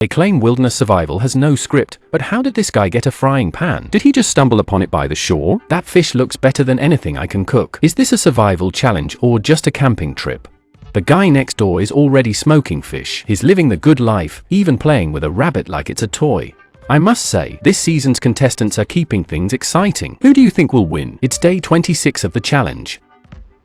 They claim wilderness survival has no script, but how did this guy get a frying pan? Did he just stumble upon it by the shore? That fish looks better than anything I can cook. Is this a survival challenge or just a camping trip? The guy next door is already smoking fish. He's living the good life, even playing with a rabbit like it's a toy. I must say, this season's contestants are keeping things exciting. Who do you think will win? It's day 26 of the challenge.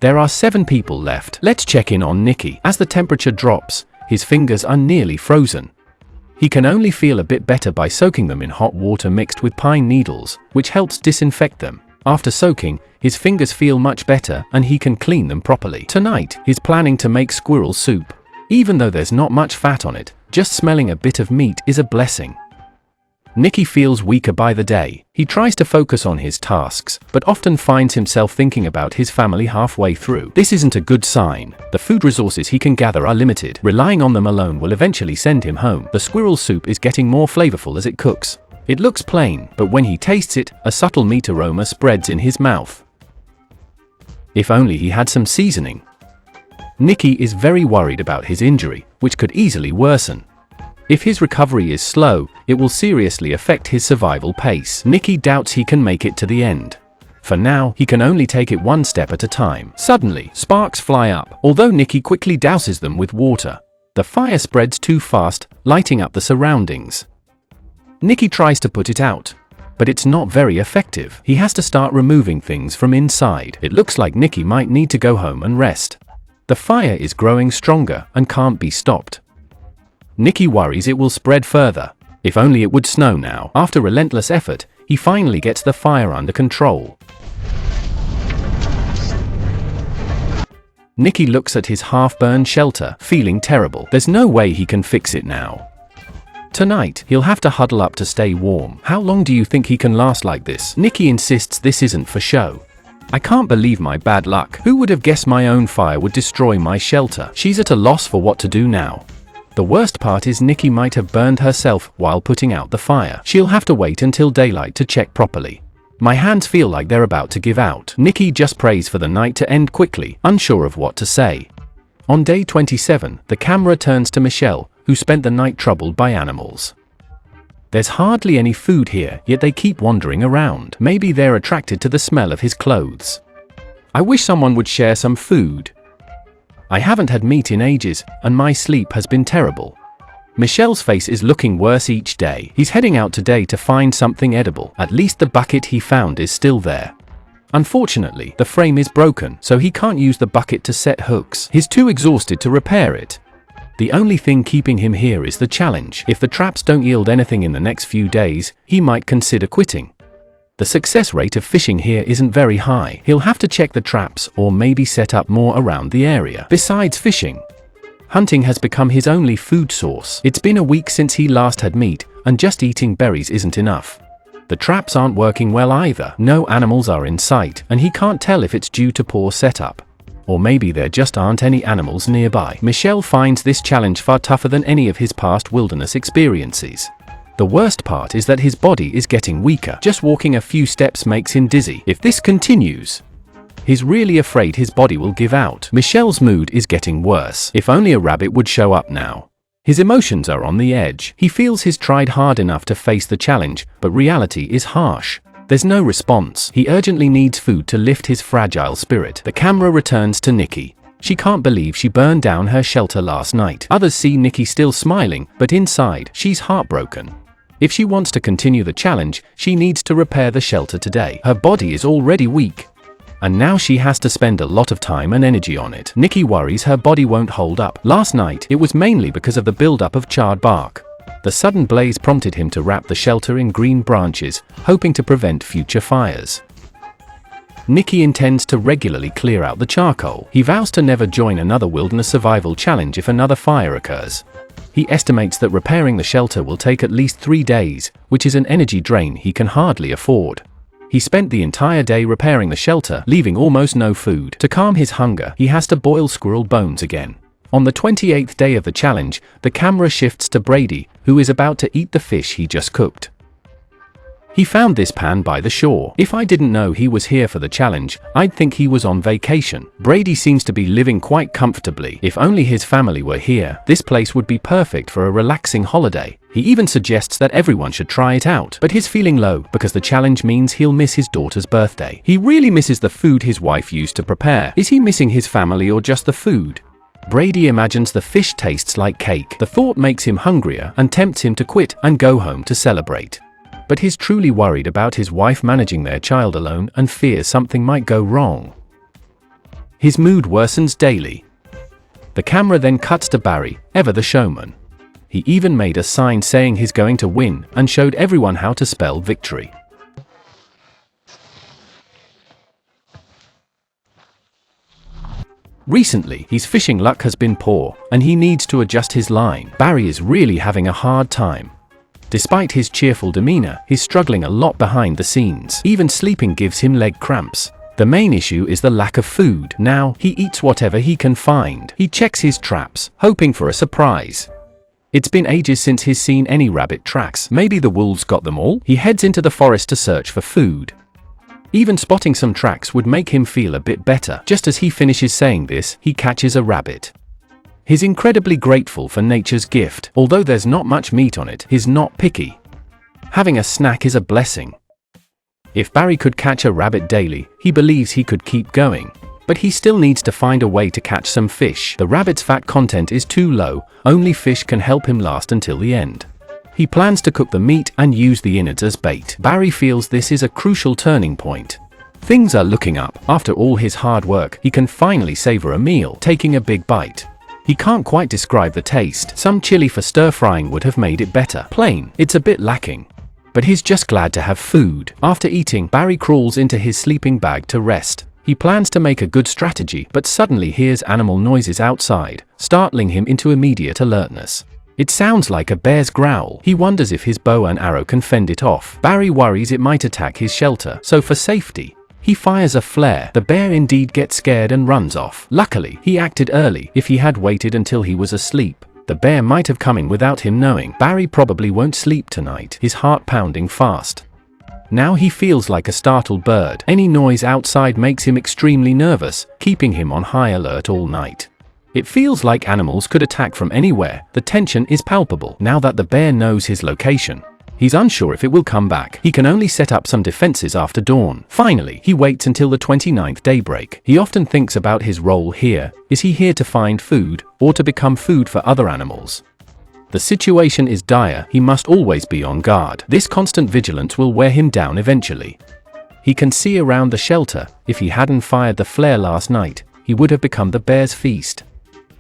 There are 7 people left. Let's check in on Nicky. As the temperature drops, his fingers are nearly frozen. He can only feel a bit better by soaking them in hot water mixed with pine needles, which helps disinfect them. After soaking, his fingers feel much better and he can clean them properly. Tonight, he's planning to make squirrel soup. Even though there's not much fat on it, just smelling a bit of meat is a blessing. Nicky feels weaker by the day. He tries to focus on his tasks, but often finds himself thinking about his family halfway through. This isn't a good sign. The food resources he can gather are limited. Relying on them alone will eventually send him home. The squirrel soup is getting more flavorful as it cooks. It looks plain, but when he tastes it, a subtle meat aroma spreads in his mouth. If only he had some seasoning. Nicky is very worried about his injury, which could easily worsen. If his recovery is slow, it will seriously affect his survival pace. Nicky doubts he can make it to the end. For now, he can only take it one step at a time. Suddenly, sparks fly up. Although Nicky quickly douses them with water, the fire spreads too fast, lighting up the surroundings. Nicky tries to put it out, but it's not very effective. He has to start removing things from inside. It looks like Nicky might need to go home and rest. The fire is growing stronger and can't be stopped. Nicky worries it will spread further. If only it would snow now. After relentless effort, he finally gets the fire under control. Nicky looks at his half-burned shelter, feeling terrible. There's no way he can fix it now. Tonight, he'll have to huddle up to stay warm. How long do you think he can last like this? Nicky insists this isn't for show. I can't believe my bad luck. Who would have guessed my own fire would destroy my shelter? She's at a loss for what to do now. The worst part is Nicky might have burned herself while putting out the fire. She'll have to wait until daylight to check properly. My hands feel like they're about to give out. Nicky just prays for the night to end quickly, unsure of what to say. On day 27, the camera turns to Michelle, who spent the night troubled by animals. There's hardly any food here, yet they keep wandering around. Maybe they're attracted to the smell of his clothes. I wish someone would share some food. I haven't had meat in ages, and my sleep has been terrible. Michelle's face is looking worse each day. He's heading out today to find something edible. At least the bucket he found is still there. Unfortunately, the frame is broken, so he can't use the bucket to set hooks. He's too exhausted to repair it. The only thing keeping him here is the challenge. If the traps don't yield anything in the next few days, he might consider quitting. The success rate of fishing here isn't very high. He'll have to check the traps or maybe set up more around the area. Besides fishing, hunting has become his only food source. It's been a week since he last had meat, and just eating berries isn't enough. The traps aren't working well either. No animals are in sight, and he can't tell if it's due to poor setup. Or maybe there just aren't any animals nearby. Michelle finds this challenge far tougher than any of his past wilderness experiences. The worst part is that his body is getting weaker. Just walking a few steps makes him dizzy. If this continues, he's really afraid his body will give out. Michelle's mood is getting worse. If only a rabbit would show up now. His emotions are on the edge. He feels he's tried hard enough to face the challenge, but reality is harsh. There's no response. He urgently needs food to lift his fragile spirit. The camera returns to Nicky. She can't believe she burned down her shelter last night. Others see Nicky still smiling, but inside, she's heartbroken. If she wants to continue the challenge, she needs to repair the shelter today. Her body is already weak, and now she has to spend a lot of time and energy on it. Nicky worries her body won't hold up. Last night, it was mainly because of the buildup of charred bark. The sudden blaze prompted him to wrap the shelter in green branches, hoping to prevent future fires. Nicky intends to regularly clear out the charcoal. He vows to never join another wilderness survival challenge if another fire occurs. He estimates that repairing the shelter will take at least 3 days, which is an energy drain he can hardly afford. He spent the entire day repairing the shelter, leaving almost no food. To calm his hunger, he has to boil squirrel bones again. On the 28th day of the challenge, the camera shifts to Brady, who is about to eat the fish he just cooked. He found this pan by the shore. If I didn't know he was here for the challenge, I'd think he was on vacation. Brady seems to be living quite comfortably. If only his family were here, this place would be perfect for a relaxing holiday. He even suggests that everyone should try it out. But he's feeling low because the challenge means he'll miss his daughter's birthday. He really misses the food his wife used to prepare. Is he missing his family or just the food? Brady imagines the fish tastes like cake. The thought makes him hungrier and tempts him to quit and go home to celebrate. But he's truly worried about his wife managing their child alone and fears something might go wrong. His mood worsens daily. The camera then cuts to Barry, ever the showman. He even made a sign saying he's going to win and showed everyone how to spell victory. Recently, his fishing luck has been poor, and he needs to adjust his line. Barry is really having a hard time. Despite his cheerful demeanor, he's struggling a lot behind the scenes. Even sleeping gives him leg cramps. The main issue is the lack of food. Now, he eats whatever he can find. He checks his traps, hoping for a surprise. It's been ages since he's seen any rabbit tracks. Maybe the wolves got them all? He heads into the forest to search for food. Even spotting some tracks would make him feel a bit better. Just as he finishes saying this, he catches a rabbit. He's incredibly grateful for nature's gift. Although there's not much meat on it, he's not picky. Having a snack is a blessing. If Barry could catch a rabbit daily, he believes he could keep going. But he still needs to find a way to catch some fish. The rabbit's fat content is too low, only fish can help him last until the end. He plans to cook the meat and use the innards as bait. Barry feels this is a crucial turning point. Things are looking up. After all his hard work, he can finally savor a meal, taking a big bite. He can't quite describe the taste. Some chili for stir-frying would have made it better. Plain, it's a bit lacking. But he's just glad to have food. After eating, Barry crawls into his sleeping bag to rest. He plans to make a good strategy, but suddenly hears animal noises outside, startling him into immediate alertness. It sounds like a bear's growl. He wonders if his bow and arrow can fend it off. Barry worries it might attack his shelter, so for safety, he fires a flare. The bear indeed gets scared and runs off. Luckily, he acted early. If he had waited until he was asleep, the bear might have come in without him knowing. Barry probably won't sleep tonight, his heart pounding fast. Now he feels like a startled bird. Any noise outside makes him extremely nervous, keeping him on high alert all night. It feels like animals could attack from anywhere. The tension is palpable. Now that the bear knows his location, he's unsure if it will come back. He can only set up some defenses after dawn. Finally, he waits until the 29th daybreak. He often thinks about his role here. Is he here to find food, or to become food for other animals? The situation is dire. He must always be on guard. This constant vigilance will wear him down eventually. He can see around the shelter. If he hadn't fired the flare last night, he would have become the bear's feast.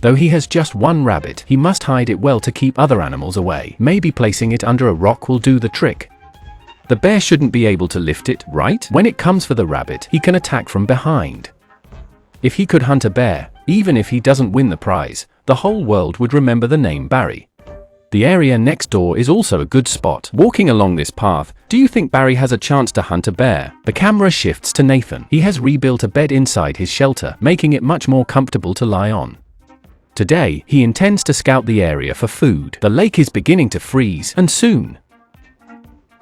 Though he has just one rabbit, he must hide it well to keep other animals away. Maybe placing it under a rock will do the trick. The bear shouldn't be able to lift it, right? When it comes for the rabbit, he can attack from behind. If he could hunt a bear, even if he doesn't win the prize, the whole world would remember the name Barry. The area next door is also a good spot. Walking along this path, do you think Barry has a chance to hunt a bear? The camera shifts to Nathan. He has rebuilt a bed inside his shelter, making it much more comfortable to lie on. Today, he intends to scout the area for food. The lake is beginning to freeze, and soon.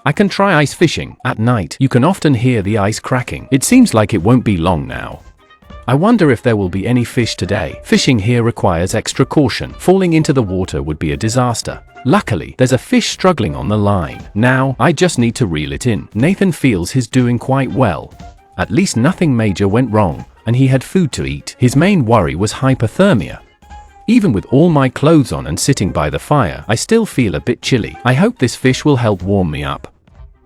I can try ice fishing. At night, you can often hear the ice cracking. It seems like it won't be long now. I wonder if there will be any fish today. Fishing here requires extra caution. Falling into the water would be a disaster. Luckily, there's a fish struggling on the line. Now, I just need to reel it in. Nathan feels he's doing quite well. At least nothing major went wrong, and he had food to eat. His main worry was hypothermia. Even with all my clothes on and sitting by the fire, I still feel a bit chilly. I hope this fish will help warm me up.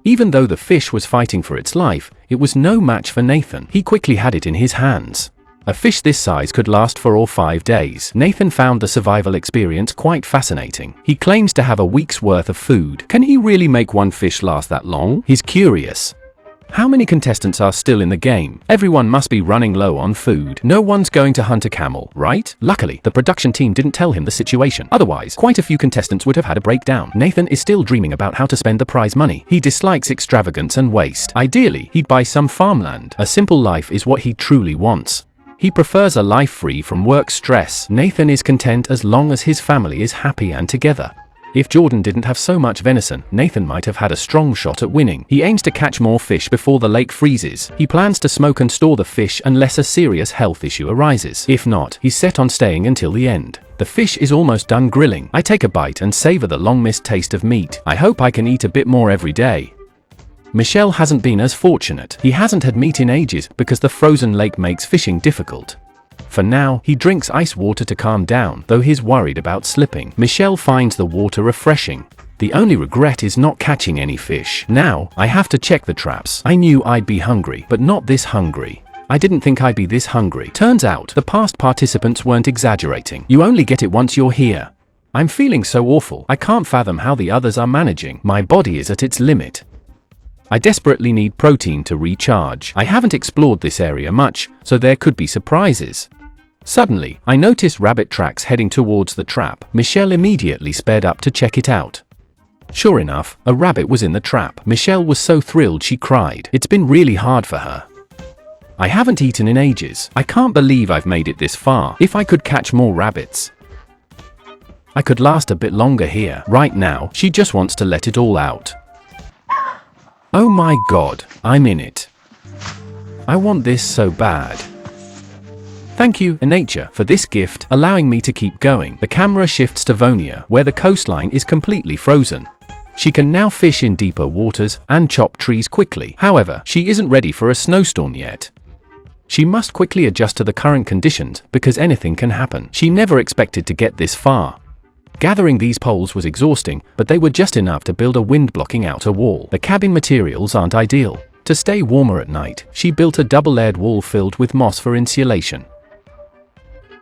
Even though the fish was fighting for its life, it was no match for Nathan. He quickly had it in his hands. A fish this size could last 4 or 5 days. Nathan found the survival experience quite fascinating. He claims to have a week's worth of food. Can he really make one fish last that long? He's curious. How many contestants are still in the game? Everyone must be running low on food. No one's going to hunt a camel, right? Luckily, the production team didn't tell him the situation. Otherwise, quite a few contestants would have had a breakdown. Nathan is still dreaming about how to spend the prize money. He dislikes extravagance and waste. Ideally, he'd buy some farmland. A simple life is what he truly wants. He prefers a life free from work stress. Nathan is content as long as his family is happy and together. If Jordan didn't have so much venison, Nathan might have had a strong shot at winning. He aims to catch more fish before the lake freezes. He plans to smoke and store the fish unless a serious health issue arises. If not, he's set on staying until the end. The fish is almost done grilling. I take a bite and savor the long-missed taste of meat. I hope I can eat a bit more every day. Michel hasn't been as fortunate. He hasn't had meat in ages because the frozen lake makes fishing difficult. For now, he drinks ice water to calm down, though he's worried about slipping. Michel finds the water refreshing. The only regret is not catching any fish. Now, I have to check the traps. I knew I'd be hungry, but not this hungry. I didn't think I'd be this hungry. Turns out, the past participants weren't exaggerating. You only get it once you're here. I'm feeling so awful. I can't fathom how the others are managing. My body is at its limit. I desperately need protein to recharge. I haven't explored this area much, so there could be surprises. Suddenly, I notice rabbit tracks heading towards the trap. Michel immediately sped up to check it out. Sure enough, a rabbit was in the trap. Michel was so thrilled she cried. It's been really hard for her. I haven't eaten in ages. I can't believe I've made it this far. If I could catch more rabbits, I could last a bit longer here. Right now, she just wants to let it all out. Oh my god, I'm in it. I want this so bad. Thank you, nature, for this gift, allowing me to keep going. The camera shifts to Vonia, where the coastline is completely frozen. She can now fish in deeper waters and chop trees quickly. However, she isn't ready for a snowstorm yet. She must quickly adjust to the current conditions because anything can happen. She never expected to get this far. Gathering these poles was exhausting, but they were just enough to build a wind-blocking outer wall. The cabin materials aren't ideal. To stay warmer at night, she built a double-layered wall filled with moss for insulation.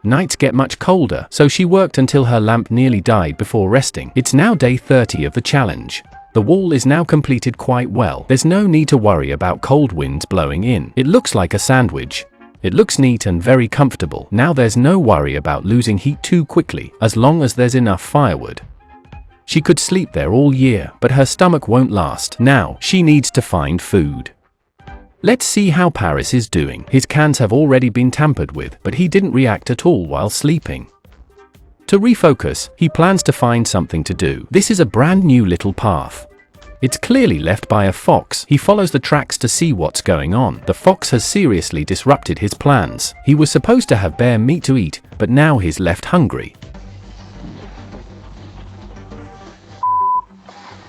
Nights get much colder, so she worked until her lamp nearly died before resting. It's now day 30 of the challenge. The wall is now completed quite well. There's no need to worry about cold winds blowing in. It looks like a sandwich. It looks neat and very comfortable. Now there's no worry about losing heat too quickly, as long as there's enough firewood. She could sleep there all year, but her stomach won't last. Now, she needs to find food. Let's see how Paris is doing. His cans have already been tampered with, but he didn't react at all while sleeping. To refocus, he plans to find something to do. This is a brand new little path. It's clearly left by a fox. He follows the tracks to see what's going on. The fox has seriously disrupted his plans. He was supposed to have bear meat to eat, but now he's left hungry.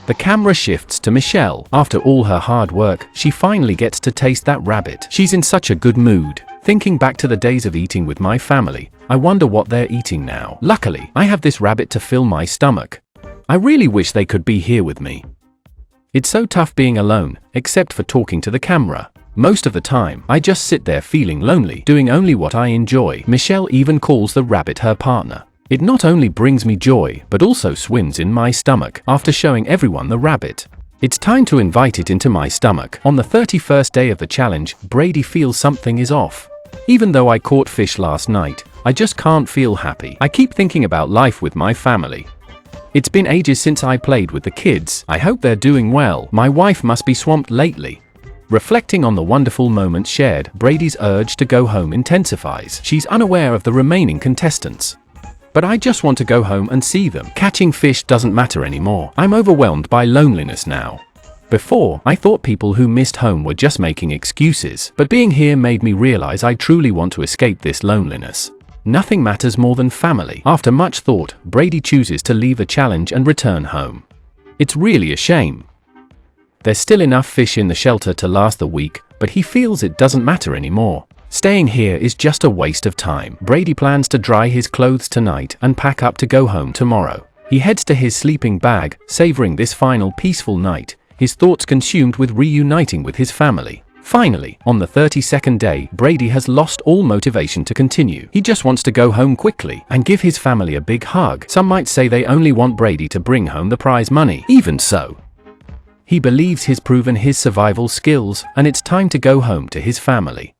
The camera shifts to Michel. After all her hard work, she finally gets to taste that rabbit. She's in such a good mood. Thinking back to the days of eating with my family, I wonder what they're eating now. Luckily, I have this rabbit to fill my stomach. I really wish they could be here with me. It's so tough being alone, except for talking to the camera. Most of the time, I just sit there feeling lonely, doing only what I enjoy. Michel even calls the rabbit her partner. It not only brings me joy, but also swims in my stomach. After showing everyone the rabbit, it's time to invite it into my stomach. On the 31st day of the challenge, Brady feels something is off. Even though I caught fish last night, I just can't feel happy. I keep thinking about life with my family. It's been ages since I played with the kids. I hope they're doing well. My wife must be swamped lately. Reflecting on the wonderful moments shared, Brady's urge to go home intensifies. She's unaware of the remaining contestants. But I just want to go home and see them. Catching fish doesn't matter anymore. I'm overwhelmed by loneliness now. Before, I thought people who missed home were just making excuses, but being here made me realize I truly want to escape this loneliness. Nothing matters more than family. After much thought, Brady chooses to leave the challenge and return home. It's really a shame. There's still enough fish in the shelter to last the week, but he feels it doesn't matter anymore. Staying here is just a waste of time. Brady plans to dry his clothes tonight and pack up to go home tomorrow. He heads to his sleeping bag, savoring this final peaceful night, his thoughts consumed with reuniting with his family. Finally, on the 32nd day, Brady has lost all motivation to continue. He just wants to go home quickly and give his family a big hug. Some might say they only want Brady to bring home the prize money. Even so, he believes he's proven his survival skills, and it's time to go home to his family.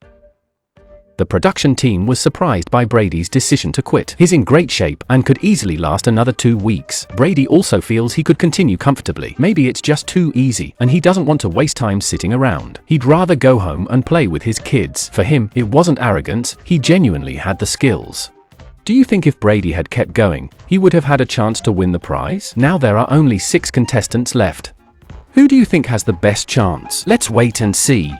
The production team was surprised by Brady's decision to quit. He's in great shape and could easily last another 2 weeks. Brady also feels he could continue comfortably. Maybe it's just too easy, and he doesn't want to waste time sitting around. He'd rather go home and play with his kids. For him, it wasn't arrogance, he genuinely had the skills. Do you think if Brady had kept going, he would have had a chance to win the prize? Now there are only 6 contestants left. Who do you think has the best chance? Let's wait and see.